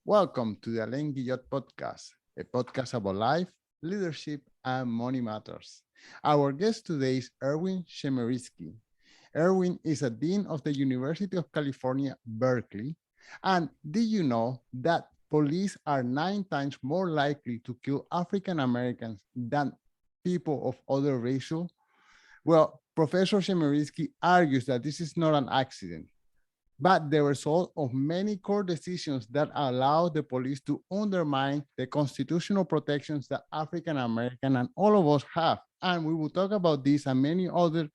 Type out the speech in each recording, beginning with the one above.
Welcome to the Alain Guillot podcast, a podcast about life, leadership, and money matters. Our guest today is Erwin Chemenrisky. Erwin is a dean of the University of California, Berkeley. And did you know that police are 9 times more likely to kill African Americans than people of other racial? Well, Professor Chemerinsky argues that this is not an accident, but the result of many court decisions that allow the police to undermine the constitutional protections that African American and all of us have. And we will talk about this and many other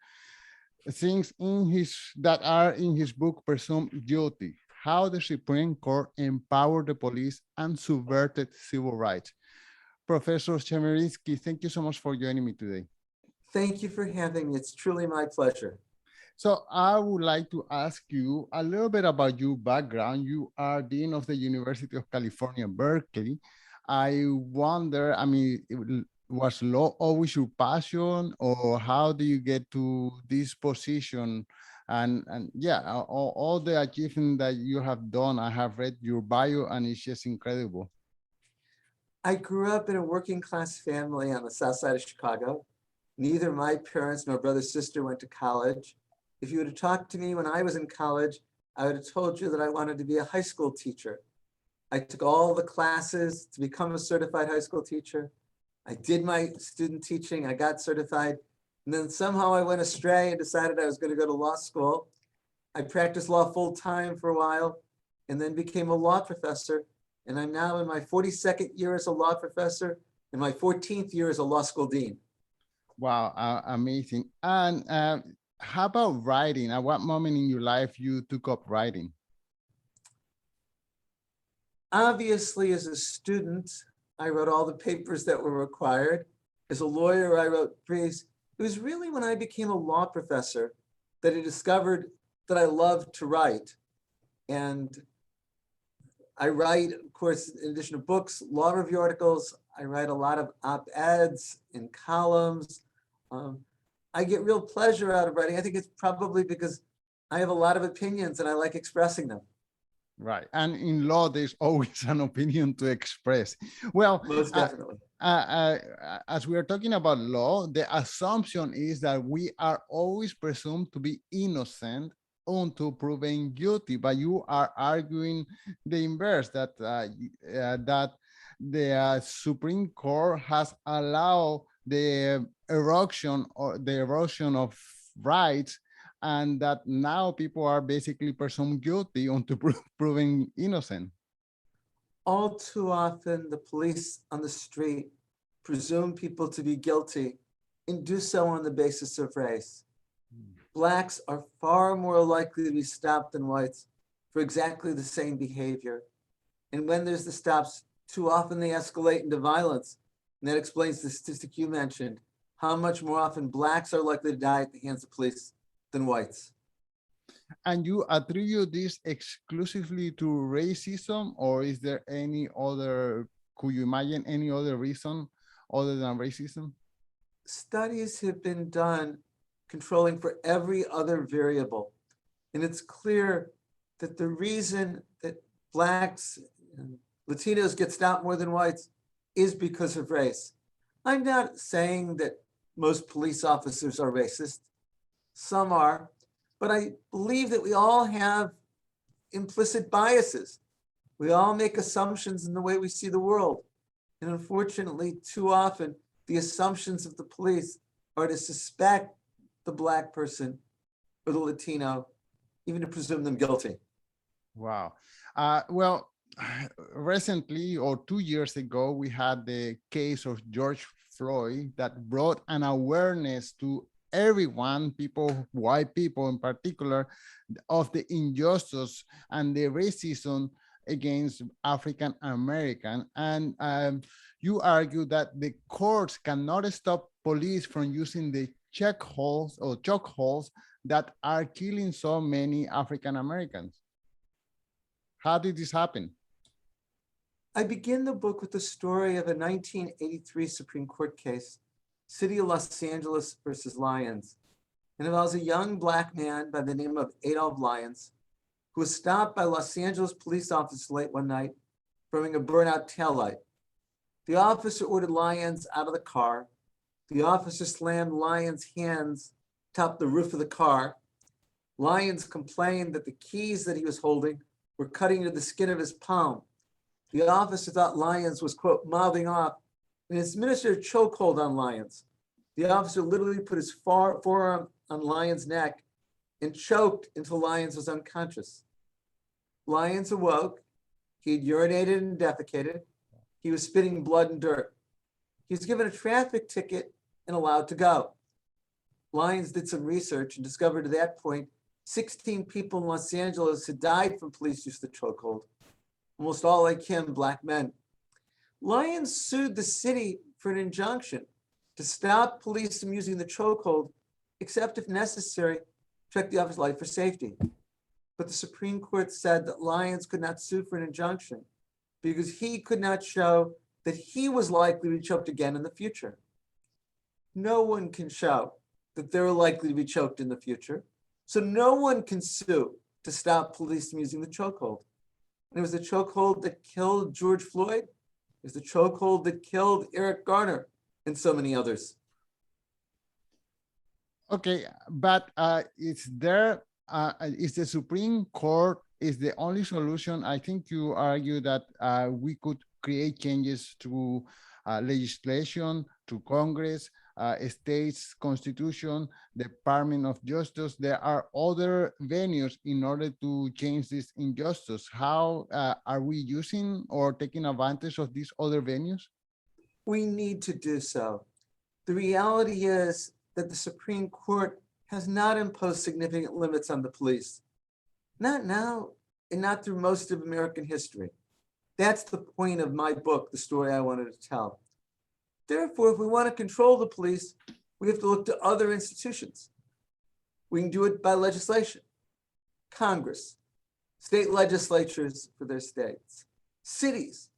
things in his that are in his book Presumed Guilty: How the Supreme Court Empowered the Police and Subverted Civil Rights. Professor Chemerinsky, thank you so much for joining me today. Thank you for having me. It's truly my pleasure. So I would like to ask you a little bit about your background. You are Dean of the University of California, Berkeley. I wonder, was law always your passion, or how do you get to this position? And yeah, all the achievement that you have done, I have read your bio and it's just incredible. I grew up in a working class family on the south side of Chicago. Neither my parents nor brother sister went to college. If you would have talked to me when I was in college, I would have told you that I wanted to be a high school teacher. I took all the classes to become a certified high school teacher. I did my student teaching, I got certified, and then somehow I went astray and decided I was going to go to law school. I practiced law full time for a while and then became a law professor. And I'm now in my 42nd year as a law professor and my 14th year as a law school dean. Wow, amazing. And how about writing? At what moment in your life you took up writing? Obviously, as a student, I wrote all the papers that were required. As a lawyer, I wrote briefs. It was really when I became a law professor that I discovered that I loved to write. And I write, of course, in addition to books, law review articles. I write a lot of op-eds and columns. I get real pleasure out of writing. I think it's probably because I have a lot of opinions and I like expressing them. Right. And in law, there's always an opinion to express. Well, most definitely. As we are talking about law, the assumption is that we are always presumed to be innocent until proven guilty. But you are arguing the inverse, that that the Supreme Court has allowed the erosion of rights, and that now people are basically presumed guilty until proven innocent. All too often, the police on the street presume people to be guilty and do so on the basis of race. Blacks are far more likely to be stopped than whites for exactly the same behavior. And when there's the stops, too often they escalate into violence. And that explains the statistic you mentioned, how much more often blacks are likely to die at the hands of police than whites. And you attribute this exclusively to racism, or is there any other, could you imagine any other reason other than racism? Studies have been done controlling for every other variable. And it's clear that the reason that blacks and Latinos get stopped more than whites is because of race. I'm not saying that most police officers are racist. Some are, but I believe that we all have implicit biases. We all make assumptions in the way we see the world. And unfortunately, too often, the assumptions of the police are to suspect the black person or the Latino, even to presume them guilty. Wow. Well, recently, or 2 years ago, we had the case of George Floyd that brought an awareness to everyone, people, white people in particular, of the injustice and the racism against African American. And you argue that the courts cannot stop police from using the chokeholds that are killing so many African Americans. How did this happen? I begin the book with the story of a 1983 Supreme Court case, City of Los Angeles versus Lyons. It involves a young black man by the name of Adolph Lyons, who was stopped by Los Angeles police officers late one night from a burnout taillight. The officer ordered Lyons out of the car. The officer slammed Lyons' hands atop the roof of the car. Lyons complained that the keys that he was holding were cutting into the skin of his palm. The officer thought Lyons was, quote, mouthing off, and administered a chokehold on Lyons. The officer literally put his forearm on Lyons' neck and choked until Lyons was unconscious. Lyons awoke. He had urinated and defecated. He was spitting blood and dirt. He was given a traffic ticket and allowed to go. Lyons did some research and discovered at that point 16 people in Los Angeles had died from police use of the chokehold, almost all like him, Black men. Lyons sued the city for an injunction to stop police from using the chokehold, except if necessary, check the officer's life for safety. But the Supreme Court said that Lyons could not sue for an injunction because he could not show that he was likely to be choked again in the future. No one can show that they're likely to be choked in the future. So no one can sue to stop police from using the chokehold. And it was the chokehold that killed George Floyd. It was the chokehold that killed Eric Garner and so many others. Okay, but is the Supreme Court is the only solution? I think you argue that we could create changes to legislation, to Congress, states constitution, Department of Justice. There are other venues in order to change this injustice. How are we using or taking advantage of these other venues? We need to do so. The reality is that the Supreme Court has not imposed significant limits on the police. Not now, and not through most of American history. That's the point of my book, the story I wanted to tell. Therefore, if we want to control the police, we have to look to other institutions. We can do it by legislation, Congress, state legislatures for their states, cities,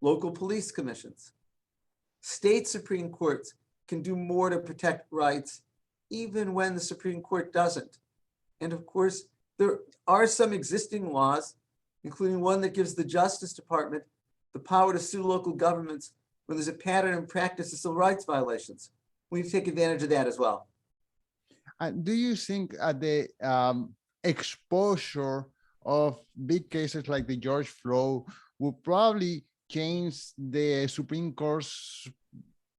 local police commissions. State Supreme Courts can do more to protect rights, even when the Supreme Court doesn't. And of course, there are some existing laws, including one that gives the Justice Department the power to sue local governments when there's a pattern and practice of civil rights violations. We need to take advantage of that as well. Do you think the exposure of big cases like the George Floyd will probably change the Supreme Court's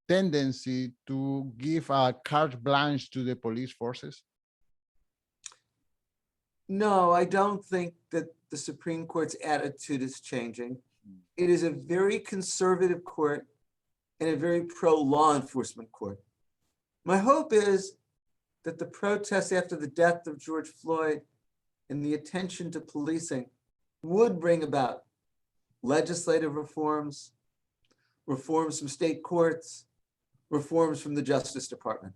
tendency to give a carte blanche to the police forces? No, I don't think that the Supreme Court's attitude is changing. It is a very conservative court and a very pro-law enforcement court. My hope is that the protests after the death of George Floyd and the attention to policing would bring about legislative reforms, reforms from state courts, reforms from the Justice Department.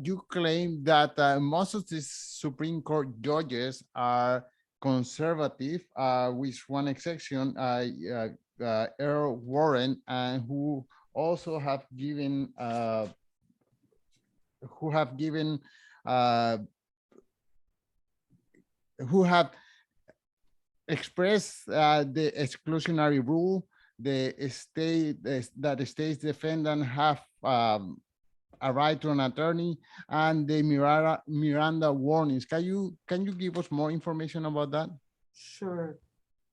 You claim that most of the Supreme Court judges are conservative, with one exception, Earl Warren, and who also have given who have expressed the exclusionary rule. The state's defendant have a right to an attorney, and the Miranda warnings. Can you give us more information about that? Sure.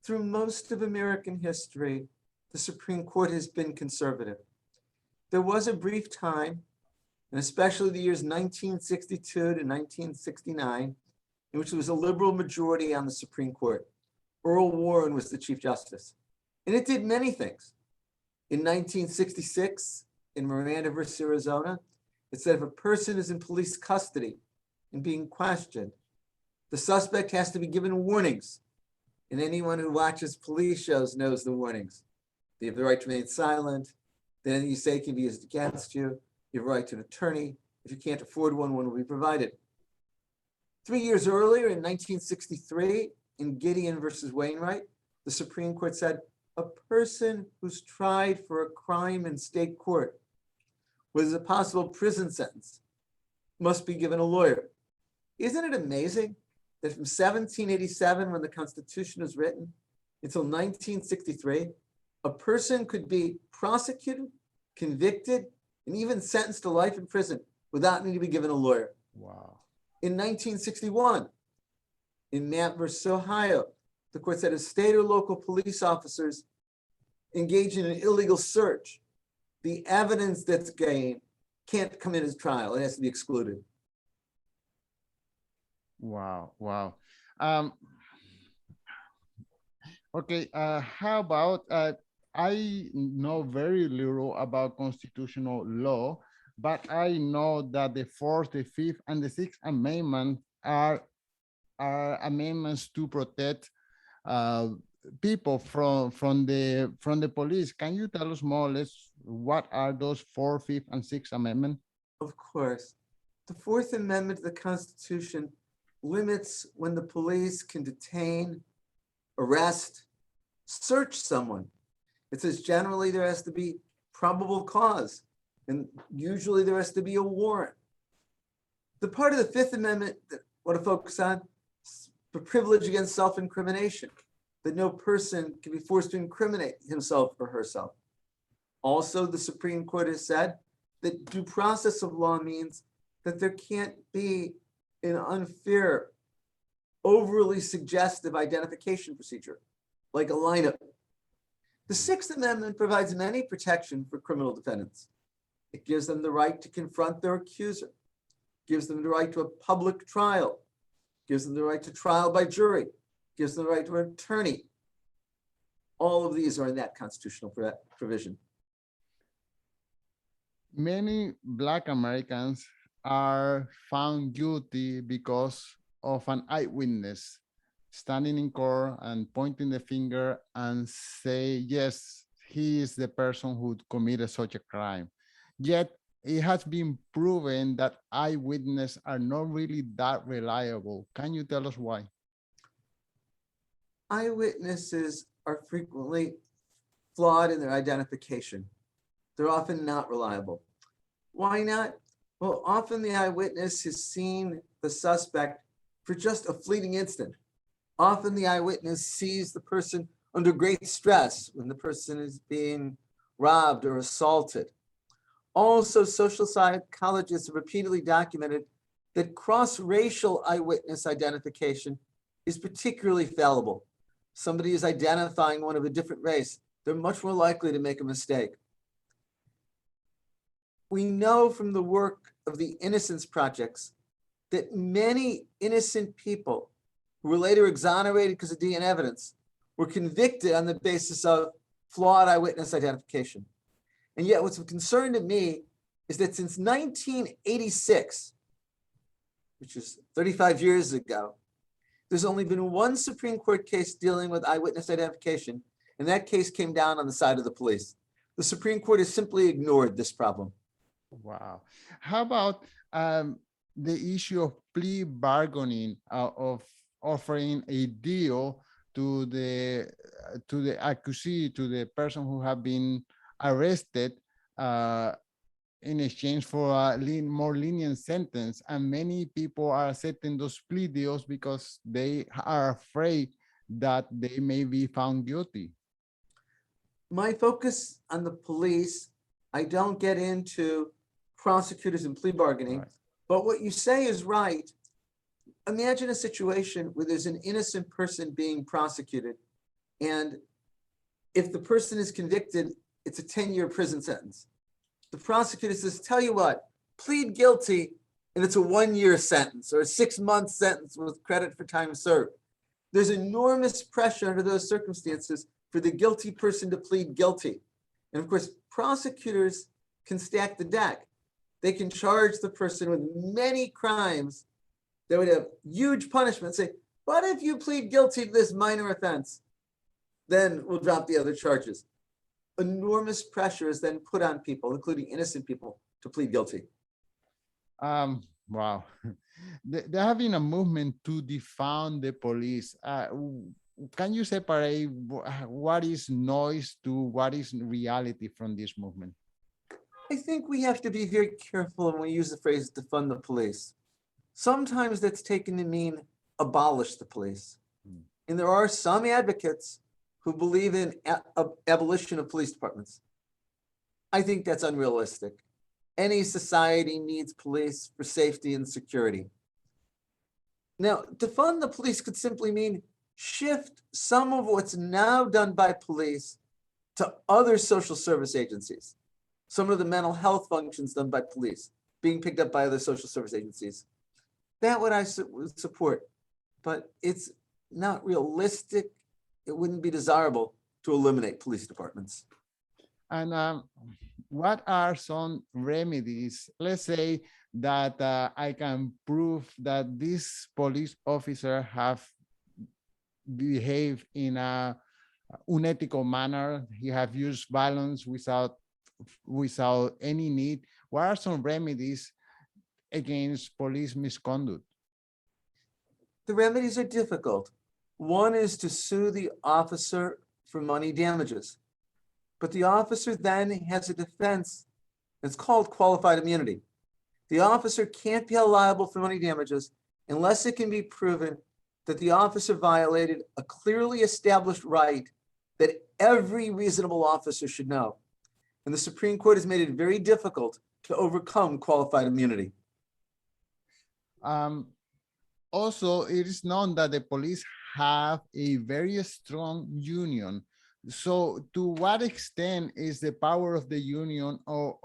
Through most of American history, the Supreme Court has been conservative. There was a brief time, and especially the years 1962 to 1969, in which there was a liberal majority on the Supreme Court. Earl Warren was the Chief Justice. And it did many things. In 1966, in Miranda versus Arizona, it said if a person is in police custody and being questioned, the suspect has to be given warnings. And anyone who watches police shows knows the warnings. You have the right to remain silent. Then anything you say can be used against you. You have a right to an attorney. If you can't afford one, one will be provided. 3 years earlier, in 1963, in Gideon versus Wainwright, the Supreme Court said a person who's tried for a crime in state court with a possible prison sentence must be given a lawyer. Isn't it amazing that from 1787, when the Constitution was written, until 1963, a person could be prosecuted, convicted, and even sentenced to life in prison without needing to be given a lawyer. Wow. In 1961, in Mapp versus Ohio, the court said if state or local police officers engage in an illegal search, the evidence that's gained can't come in as trial. It has to be excluded. Wow. Wow. Um, okay. How about I know very little about constitutional law, but I know that the Fourth, the Fifth, and the Sixth Amendment are amendments to protect uh, people from the police. Can you tell us more or less what are those Fourth, Fifth, and Sixth Amendment? Of course, the Fourth Amendment to the Constitution limits when the police can detain, arrest, search someone. It says generally there has to be probable cause, and usually there has to be a warrant. The part of the Fifth Amendment that I want to focus on is the privilege against self-incrimination, that no person can be forced to incriminate himself or herself. Also, the Supreme Court has said that due process of law means that there can't be an unfair, overly suggestive identification procedure, like a lineup. The Sixth Amendment provides many protection for criminal defendants. It gives them the right to confront their accuser, gives them the right to a public trial, gives them the right to trial by jury, gives them the right to an attorney. All of these are in that constitutional provision. Many Black Americans are found guilty because of an eyewitness standing in court and pointing the finger and say, yes, he is the person who committed such a crime. Yet it has been proven that eyewitnesses are not really that reliable. Can you tell us why? Eyewitnesses are frequently flawed in their identification. They're often not reliable. Why not? Well, often the eyewitness has seen the suspect for just a fleeting instant. Often the eyewitness sees the person under great stress when the person is being robbed or assaulted. Also, social psychologists have repeatedly documented that cross-racial eyewitness identification is particularly fallible. Somebody is identifying one of a different race, they're much more likely to make a mistake. We know from the work of the Innocence Projects that many innocent people who were later exonerated because of DNA evidence were convicted on the basis of flawed eyewitness identification. And yet what's of concern to me is that since 1986, which is 35 years ago, there's only been one Supreme Court case dealing with eyewitness identification, and that case came down on the side of the police. The Supreme Court has simply ignored this problem. Wow. How about the issue of plea bargaining, of offering a deal to the accusee, to the person who have been arrested, in exchange for a more lenient sentence? And many people are accepting those plea deals because they are afraid that they may be found guilty. My focus on the police, I don't get into prosecutors and plea bargaining, Right. but what you say is right. Imagine a situation where there's an innocent person being prosecuted, and if the person is convicted, it's a 10-year prison sentence. The prosecutor says, tell you what, plead guilty, and it's a 1-year sentence or a 6-month sentence with credit for time served. There's enormous pressure under those circumstances for the guilty person to plead guilty. And of course, prosecutors can stack the deck. They can charge the person with many crimes that would have huge punishment. Say, but if you plead guilty to this minor offense, then we'll drop the other charges. Enormous pressure is then put on people, including innocent people, to plead guilty. Wow. There have been a movement to defund the police. Can you separate what is noise to what is reality from this movement? I think we have to be very careful when we use the phrase defund the police. Sometimes that's taken to mean abolish the police. And there are some advocates who believe in abolition of police departments. I think that's unrealistic. Any society needs police for safety and security. Now, defund the police could simply mean shift some of what's now done by police to other social service agencies. Some of the mental health functions done by police being picked up by other social service agencies. That would I would support, but it's not realistic. It wouldn't be desirable to eliminate police departments. And what are some remedies? Let's say that I can prove that this police officer have behaved in a unethical manner. He have used violence without any need. What are some remedies against police misconduct? The remedies are difficult. One is to sue the officer for money damages. But the officer then has a defense. It's called qualified immunity. The officer can't be held liable for money damages unless it can be proven that the officer violated a clearly established right that every reasonable officer should know. And the Supreme Court has made it very difficult to overcome qualified immunity. Also, it is known that the police have a very strong union. So to what extent is the power of the union or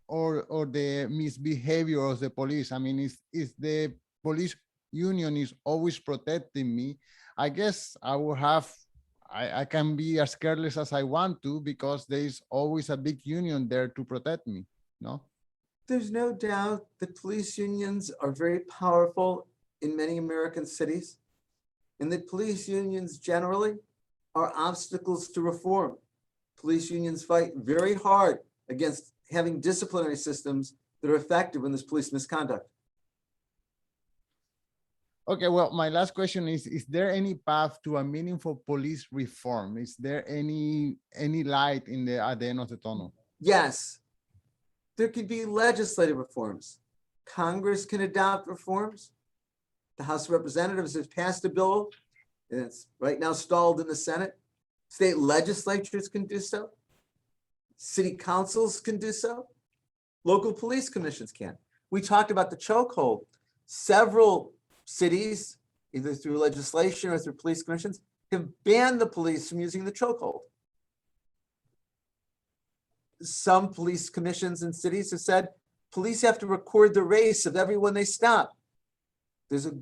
the misbehavior of the police? I mean, is the police union is always protecting me? I guess I can be as careless as I want to because there is always a big union there to protect me, no? There's no doubt that police unions are very powerful in many American cities, and that police unions generally are obstacles to reform. Police unions fight very hard against having disciplinary systems that are effective when there's police misconduct. Okay, well, my last question is there any path to a meaningful police reform? Is there any light at the end of the tunnel? Yes, there could be legislative reforms. Congress can adopt reforms. The House of Representatives has passed a bill, and it's right now stalled in the Senate. State legislatures can do so. City councils can do so. Local police commissions can. We talked about the chokehold. Several cities, either through legislation or through police commissions, have banned the police from using the chokehold. Some police commissions in cities have said police have to record the race of everyone they stop. There's a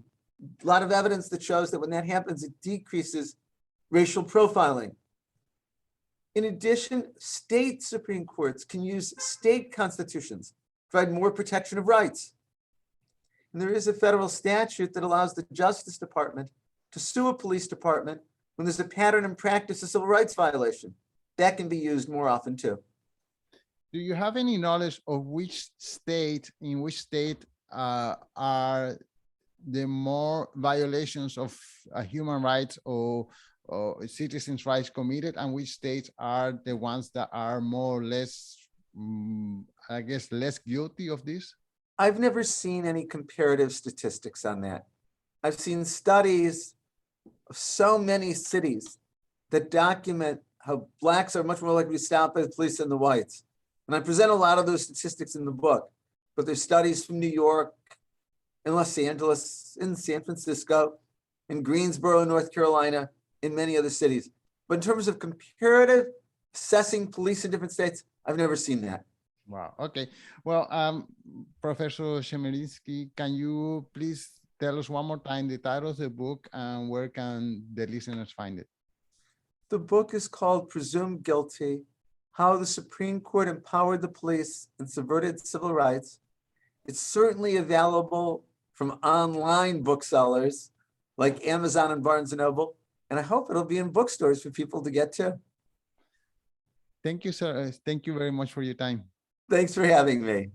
lot of evidence that shows that when that happens, it decreases racial profiling. In addition, state Supreme Courts can use state constitutions to provide more protection of rights. And there is a federal statute that allows the Justice Department to sue a police department when there's a pattern and practice of civil rights violation. That can be used more often too. Do you have any knowledge of in which state are the more violations of human rights or citizens' rights committed, and which states are the ones that are more or less, I guess, less guilty of this? I've never seen any comparative statistics on that. I've seen studies of so many cities that document how Blacks are much more likely to be stopped by the police than the whites. And I present a lot of those statistics in the book, but there's studies from New York, in Los Angeles, in San Francisco, in Greensboro, North Carolina, in many other cities. But in terms of comparative assessing police in different states, I've never seen that. Wow. Okay. Well, Professor Chemerinsky, can you please tell us one more time the title of the book and where can the listeners find it? The book is called Presumed Guilty: How the Supreme Court Empowered the Police and Subverted Civil Rights. It's certainly available from online booksellers like Amazon and Barnes & Noble, and I hope it'll be in bookstores for people to get to. Thank you, sir. Thank you very much for your time. Thanks for having me.